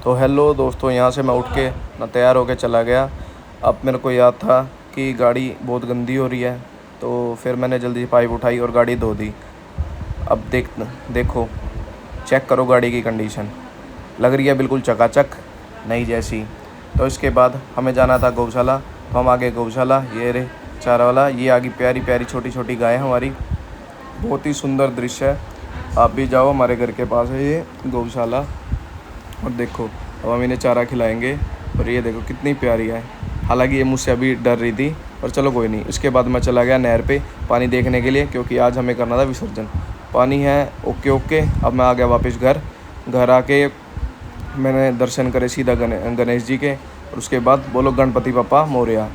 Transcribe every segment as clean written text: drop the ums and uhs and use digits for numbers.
तो हेलो दोस्तों, यहाँ से मैं उठ के ना तैयार होके चला गया। अब मेरे को याद था कि गाड़ी बहुत गंदी हो रही है, तो फिर मैंने जल्दी पाइप उठाई और गाड़ी धो दी। अब देखो, चेक करो गाड़ी की कंडीशन, लग रही है बिल्कुल चकाचक नई जैसी। तो इसके बाद हमें जाना था गौशाला, तो हम आगे गौशाला, ये रे चारा वाला, ये आगे प्यारी प्यारी छोटी छोटी गाय हमारी, बहुत ही सुंदर दृश्य है। आप भी जाओ, हमारे घर के पास है ये गौशाला। और देखो, अब हम इन्हें चारा खिलाएंगे। और ये देखो कितनी प्यारी है। हालांकि ये मुझसे अभी डर रही थी, पर चलो कोई नहीं। इसके बाद मैं चला गया नहर पे पानी देखने के लिए, क्योंकि आज हमें करना था विसर्जन। पानी है ओके ओके। अब मैं आ गया वापस घर आके मैंने दर्शन करे सीधा गणेश जी के। और उसके बाद बोलो गणपति बप्पा मोरया।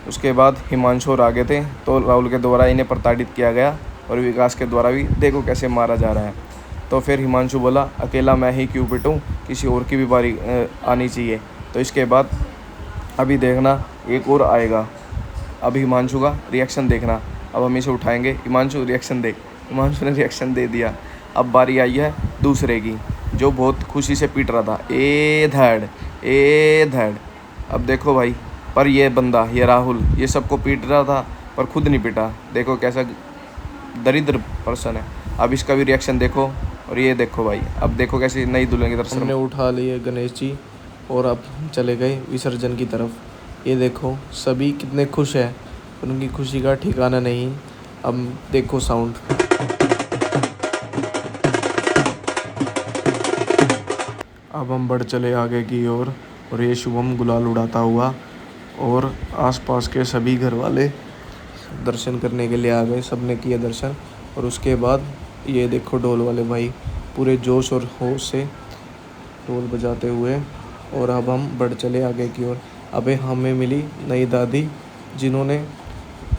उसके बाद हिमांशु और आगे थे, तो राहुल के द्वारा इन्हें प्रताड़ित किया गया और विकास के द्वारा भी देखो कैसे मारा जा रहा है। तो फिर हिमांशु बोला अकेला मैं ही क्यों पिटूं, किसी और की भी बारी आनी चाहिए। तो इसके बाद अभी देखना एक और आएगा। अब हिमांशु का रिएक्शन देखना। अब हम इसे उठाएंगे। हिमांशु रिएक्शन दे। हिमांशु ने रिएक्शन दे दिया। अब बारी आई है दूसरे की, जो बहुत खुशी से पीट रहा था, ए धड़। अब देखो भाई, पर ये बंदा, ये राहुल, ये सबको पीट रहा था पर खुद नहीं पिटा। देखो कैसा दरिद्र पर्सन है। अब इसका भी रिएक्शन देखो। और ये देखो भाई, अब देखो कैसे नई दुल्हन की तरफ हमने उठा लिए गणेश जी और अब चले गए विसर्जन की तरफ। ये देखो सभी कितने खुश हैं, उनकी खुशी का ठिकाना नहीं। अब देखो साउंड। अब हम बढ़ चले आगे की ओर और ये शुभम गुलाल उड़ाता हुआ और आसपास के सभी घर वाले दर्शन करने के लिए आ गए। सबने किए दर्शन। और उसके बाद ये देखो ढोल वाले भाई पूरे जोश और होश से ढोल बजाते हुए। और अब हम बढ़ चले आगे की ओर। अबे हमें मिली नई दादी, जिन्होंने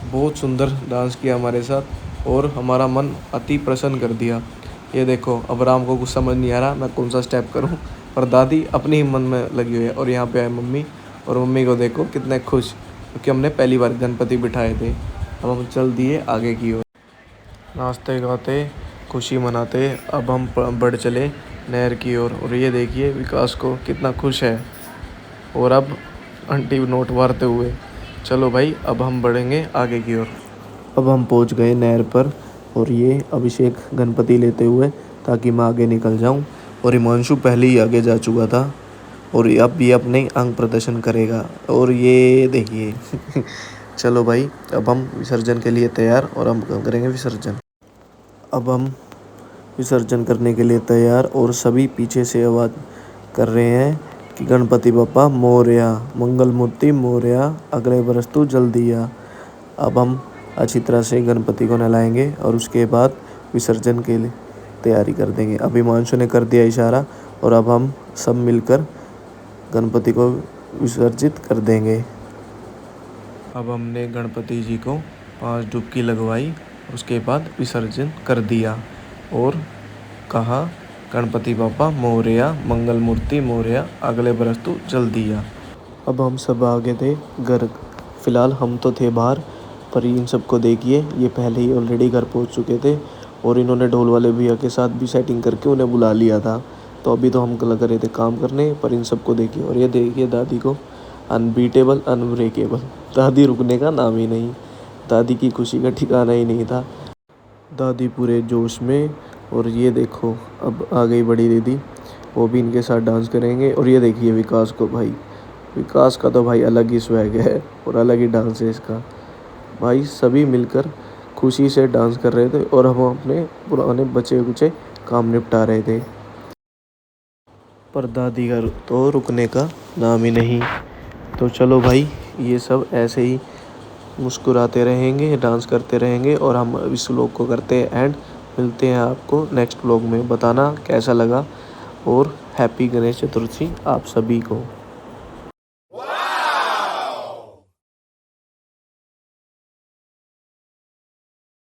बहुत सुंदर डांस किया हमारे साथ और हमारा मन अति प्रसन्न कर दिया। ये देखो, अब राम को कुछ समझ नहीं आ रहा मैं कौन सा स्टेप करूं, पर दादी अपनी ही मन में लगी हुई है। और यहाँ पे आए मम्मी, और मम्मी को देखो कितने खुश, क्योंकि हमने पहली बार गणपति बिठाए थे। अब हम चल दिए आगे की ओर, नाचते गाते खुशी मनाते। अब हम बढ़ चले नहर की ओर। और ये देखिए विकास को कितना खुश है। और अब आंटी नोट मारते हुए। चलो भाई, अब हम बढ़ेंगे आगे की ओर। अब हम पहुंच गए नहर पर और ये अभिषेक गणपति लेते हुए, ताकि मैं आगे निकल जाऊं। और हिमांशु पहले ही आगे जा चुका था और अब ये अपने अंग प्रदर्शन करेगा। और ये देखिए चलो भाई, अब हम विसर्जन के लिए तैयार और हम करेंगे विसर्जन। अब हम विसर्जन करने के लिए तैयार और सभी पीछे से आवाज़ कर रहे हैं कि गणपति बप्पा मोरया, मंगल मूर्ति मोरया, अगले बरस तू जल्दी आ। अब हम अच्छी तरह से गणपति को नहलाएंगे और उसके बाद विसर्जन के लिए तैयारी कर देंगे। अभी हिमांशु ने कर दिया इशारा और अब हम सब मिलकर गणपति को विसर्जित कर देंगे। अब हमने गणपति जी को 5 डुबकी लगवाई, उसके बाद विसर्जन कर दिया और कहा गणपति बापा मोरया, मंगल मूर्ति मोरया, अगले बरस तू जल्दी आ। अब हम सब आ गए थे घर। फ़िलहाल हम तो थे बाहर, पर इन सबको देखिए ये पहले ही ऑलरेडी घर पहुंच चुके थे और इन्होंने ढोल वाले भैया के साथ भी सेटिंग करके उन्हें बुला लिया था। तो अभी तो हम लग रहे थे काम करने, पर इन सबको देखिए। और ये देखिए दादी को, अनबीटेबल अनब्रेकेबल, दादी रुकने का नाम ही नहीं। दादी की खुशी का ठिकाना ही नहीं था। दादी पूरे जोश में। और ये देखो अब आ गई बड़ी दीदी, वो भी इनके साथ डांस करेंगे। और ये देखिए विकास को, भाई विकास का तो भाई अलग ही स्वैग है और अलग ही डांस है इसका। भाई सभी मिलकर खुशी से डांस कर रहे थे और हम अपने पुराने बचे कुचे काम निपटा रहे थे, पर दादी का तो रुकने का नाम ही नहीं। तो चलो भाई, ये सब ऐसे ही मुस्कुराते रहेंगे, डांस करते रहेंगे और हम इस व्लॉग को करते हैं एंड। मिलते हैं आपको नेक्स्ट व्लॉग में। बताना कैसा लगा और हैप्पी गणेश चतुर्थी आप सभी को।